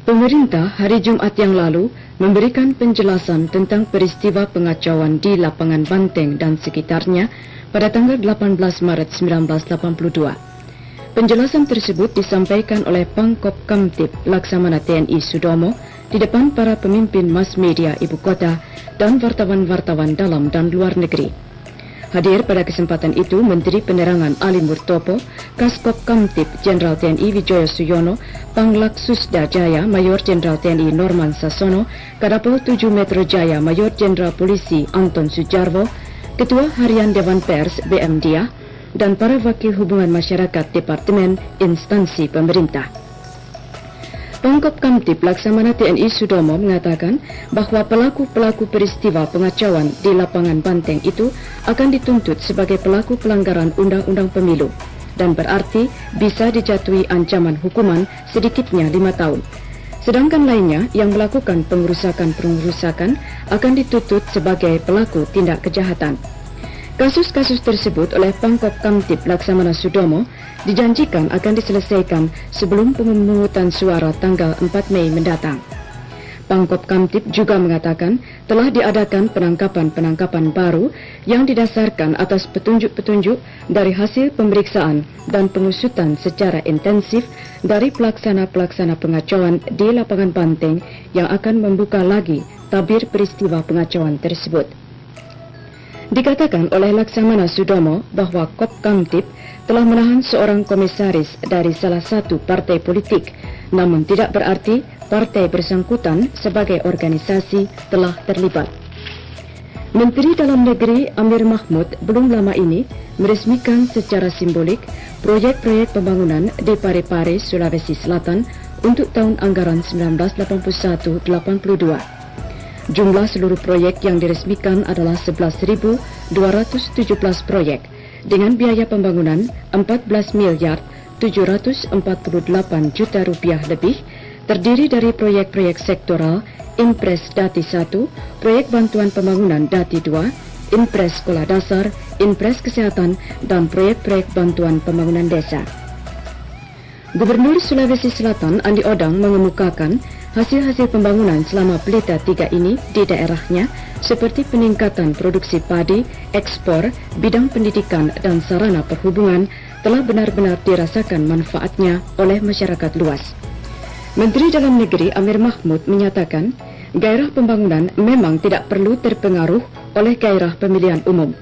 Pemerintah hari Jumaat yang lalu memberikan penjelasan tentang peristiwa pengacauan di lapangan Banteng dan sekitarnya pada tanggal 18 Maret 1982. Penjelasan tersebut disampaikan oleh Pangkop Kamtib Laksamana TNI Sudomo di depan para pemimpin mas media ibu kota dan wartawan-wartawan dalam dan luar negeri. Hadir pada kesempatan itu Menteri Penerangan Ali Murtopo, Kaskop Kamtib Jenderal TNI Wijoyo Suyono, Panglak Susda Jaya Mayor Jenderal TNI Norman Sasono, Kadapol 7 Metro Jaya Mayor Jenderal Polisi Anton Sujarwo, Ketua Harian Dewan Pers BM Diah, dan para wakil hubungan masyarakat Departemen Instansi Pemerintah. Pangkop Kamtib Laksamana TNI Sudomo mengatakan bahwa pelaku-pelaku peristiwa pengacauan di lapangan Banteng itu akan dituntut sebagai pelaku pelanggaran Undang-Undang Pemilu dan berarti bisa dijatuhi ancaman hukuman sedikitnya 5 tahun. Sedangkan lainnya yang melakukan pengerusakan akan dituntut sebagai pelaku tindak kejahatan. Kasus-kasus tersebut oleh Pangkop Kamtib Laksamana Sudomo dijanjikan akan diselesaikan sebelum pemungutan suara tanggal 4 Mei mendatang. Pangkop Kamtib juga mengatakan telah diadakan penangkapan-penangkapan baru yang didasarkan atas petunjuk-petunjuk dari hasil pemeriksaan dan pengusutan secara intensif dari pelaksana-pelaksana pengacauan di lapangan Banteng yang akan membuka lagi tabir peristiwa pengacauan tersebut. Dikatakan oleh Laksamana Sudomo bahwa Kop Kamtib telah menahan seorang komisaris dari salah satu partai politik, namun tidak berarti partai bersangkutan sebagai organisasi telah terlibat. Menteri Dalam Negeri Amir Mahmud belum lama ini meresmikan secara simbolik proyek-proyek pembangunan di Parepare, Sulawesi Selatan untuk tahun anggaran 1981-82. Jumlah seluruh proyek yang diresmikan adalah 11.217 proyek dengan biaya pembangunan 14 miliar 748 juta rupiah lebih, terdiri dari proyek-proyek sektoral, Impres Dati 1, proyek bantuan pembangunan Dati 2, Impres Sekolah Dasar, Impres Kesehatan, dan proyek-proyek bantuan pembangunan desa. Gubernur Sulawesi Selatan Andi Odang mengemukakan hasil-hasil pembangunan selama Pelita 3 ini di daerahnya seperti peningkatan produksi padi, ekspor, bidang pendidikan dan sarana perhubungan telah benar-benar dirasakan manfaatnya oleh masyarakat luas. Menteri Dalam Negeri Amir Mahmud menyatakan gairah pembangunan memang tidak perlu terpengaruh oleh gairah pemilihan umum.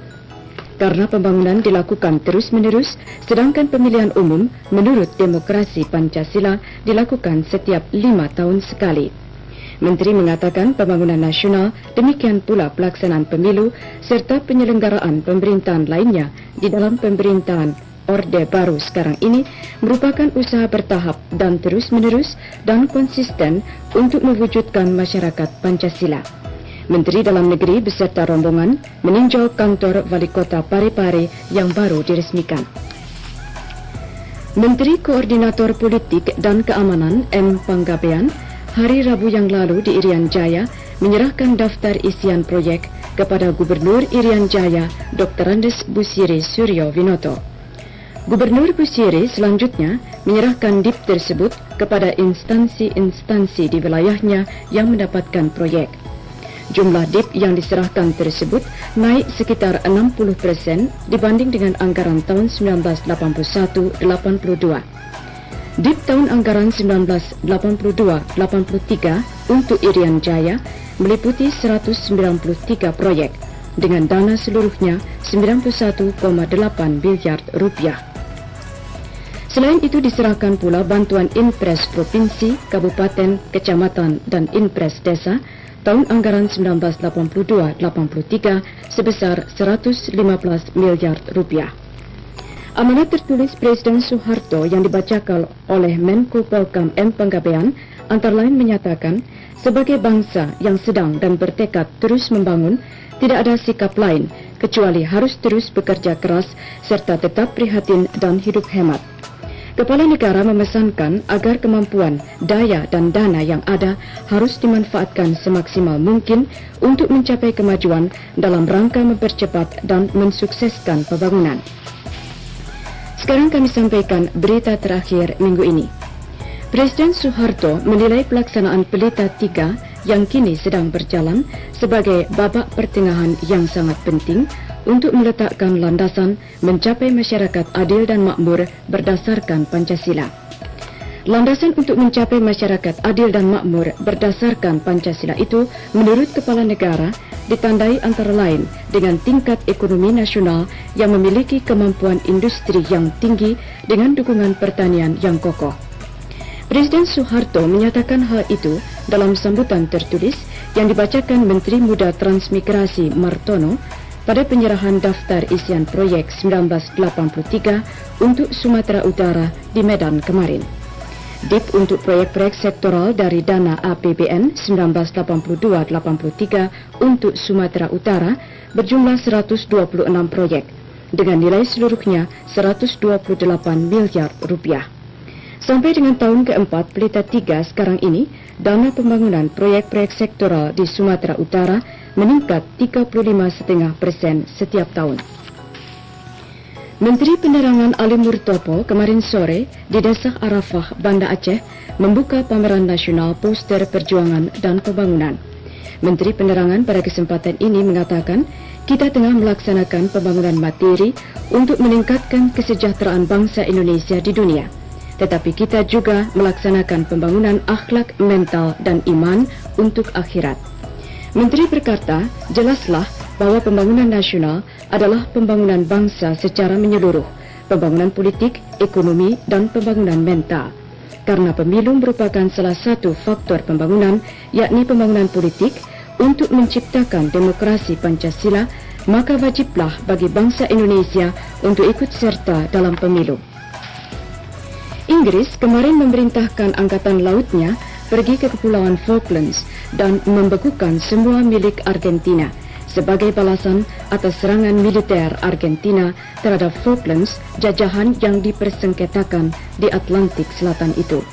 Karena pembangunan dilakukan terus-menerus, sedangkan pemilihan umum menurut demokrasi Pancasila dilakukan setiap 5 tahun sekali. Menteri mengatakan pembangunan nasional, demikian pula pelaksanaan pemilu, serta penyelenggaraan pemerintahan lainnya di dalam pemerintahan Orde Baru sekarang ini merupakan usaha bertahap dan terus-menerus dan konsisten untuk mewujudkan masyarakat Pancasila. Menteri Dalam Negeri beserta rombongan meninjau kantor Wali Kota Parepare yang baru diresmikan. Menteri Koordinator Politik dan Keamanan M. Panggabean hari Rabu yang lalu di Irian Jaya menyerahkan daftar isian proyek kepada Gubernur Irian Jaya Dr. Andes Busiri Suryo Winoto. Gubernur Busiri selanjutnya menyerahkan DIP tersebut kepada instansi-instansi di wilayahnya yang mendapatkan proyek. Jumlah DIP yang diserahkan tersebut naik sekitar 60% dibanding dengan anggaran tahun 1981-82. DIP tahun anggaran 1982-83 untuk Irian Jaya meliputi 193 proyek dengan dana seluruhnya 91,8 miliar rupiah. Selain itu diserahkan pula bantuan Impres Provinsi, Kabupaten, Kecamatan, dan Impres Desa tahun anggaran 1982-83 sebesar 115 miliar rupiah. Amanat tertulis Presiden Soeharto yang dibacakan oleh Menko Polkam M. Panggabean antara lain menyatakan sebagai bangsa yang sedang dan bertekad terus membangun, tidak ada sikap lain kecuali harus terus bekerja keras serta tetap prihatin dan hidup hemat. Kepala negara memesankan agar kemampuan, daya dan dana yang ada harus dimanfaatkan semaksimal mungkin untuk mencapai kemajuan dalam rangka mempercepat dan mensukseskan pembangunan. Sekarang kami sampaikan berita terakhir minggu ini. Presiden Soeharto menilai pelaksanaan Pelita 3 yang kini sedang berjalan sebagai babak pertengahan yang sangat penting untuk meletakkan landasan mencapai masyarakat adil dan makmur berdasarkan Pancasila. Landasan untuk mencapai masyarakat adil dan makmur berdasarkan Pancasila itu menurut Kepala Negara ditandai antara lain dengan tingkat ekonomi nasional yang memiliki kemampuan industri yang tinggi dengan dukungan pertanian yang kokoh. Presiden Soeharto menyatakan hal itu dalam sambutan tertulis yang dibacakan Menteri Muda Transmigrasi Martono pada penyerahan daftar isian proyek 1983 untuk Sumatera Utara di Medan kemarin. DIP untuk proyek-proyek sektoral dari dana APBN 1982-83 untuk Sumatera Utara berjumlah 126 proyek dengan nilai seluruhnya 128 miliar rupiah. Sampai dengan tahun keempat Pelita 3 sekarang ini, dana pembangunan proyek-proyek sektoral di Sumatera Utara meningkat 35,5% setiap tahun. Menteri Penerangan Ali Murtopo kemarin sore di Desa Arafah, Banda Aceh membuka pameran nasional poster perjuangan dan pembangunan. Menteri Penerangan pada kesempatan ini mengatakan, kita tengah melaksanakan pembangunan materi untuk meningkatkan kesejahteraan bangsa Indonesia di dunia. Tetapi kita juga melaksanakan pembangunan akhlak, mental dan iman untuk akhirat. Menteri berkata, jelaslah bahwa pembangunan nasional adalah pembangunan bangsa secara menyeluruh, pembangunan politik, ekonomi dan pembangunan mental. Karena pemilu merupakan salah satu faktor pembangunan, yakni pembangunan politik, untuk menciptakan demokrasi Pancasila, maka wajiblah bagi bangsa Indonesia untuk ikut serta dalam pemilu. Inggris kemarin memerintahkan angkatan lautnya pergi ke Kepulauan Falklands dan membekukan semua milik Argentina sebagai balasan atas serangan militer Argentina terhadap Falklands, jajahan yang dipersengketakan di Atlantik Selatan itu.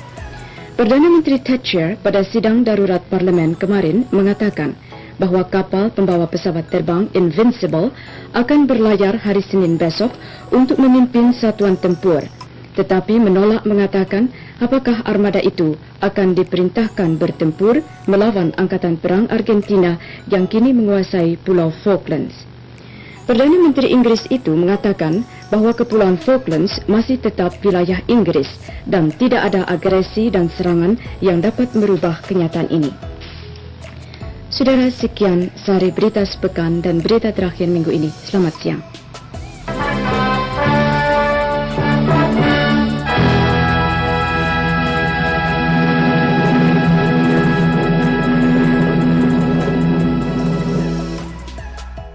Perdana Menteri Thatcher pada sidang darurat parlemen kemarin mengatakan bahwa kapal pembawa pesawat terbang Invincible akan berlayar hari Senin besok untuk memimpin satuan tempur, tetapi menolak mengatakan apakah armada itu akan diperintahkan bertempur melawan Angkatan Perang Argentina yang kini menguasai Pulau Falklands. Perdana Menteri Inggris itu mengatakan bahwa Kepulauan Falklands masih tetap wilayah Inggris dan tidak ada agresi dan serangan yang dapat merubah kenyataan ini. Saudara, sekian sehari berita sepekan dan berita terakhir minggu ini. Selamat siang.